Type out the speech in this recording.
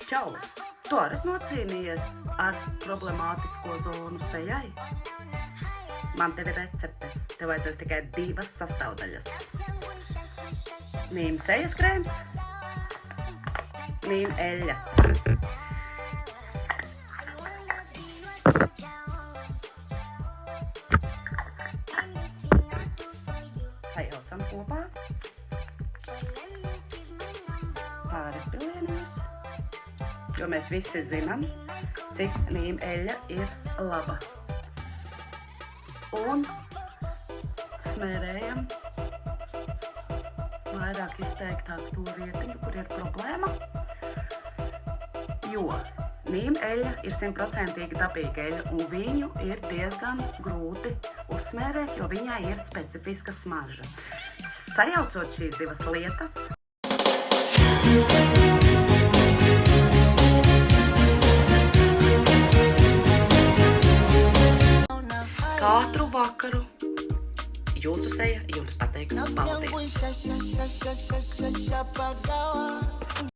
Čau! Tu arī nocīnījies ar problemātisko zonu sejai? Man tev ir recepte. Tev vajadzēs tikai 2 sastāvdaļas. Nīm sejas krēms, nīm eļļa. Sajaucam kopā. Pāris pilienus. Jo mēs visi zinām, cik nīm eļļa ir laba. Un smērējam vairāk izteiktāk to vietiņu, kur ir problēma. Jo nīm eļļa ir 100% dabīga eļļa, un viņu ir diezgan grūti uzsmērēt, jo viņai ir specifiska smarža. Sajaucot šīs 2 lietas, katru vakaru jūsu seja jums pateiks paldies.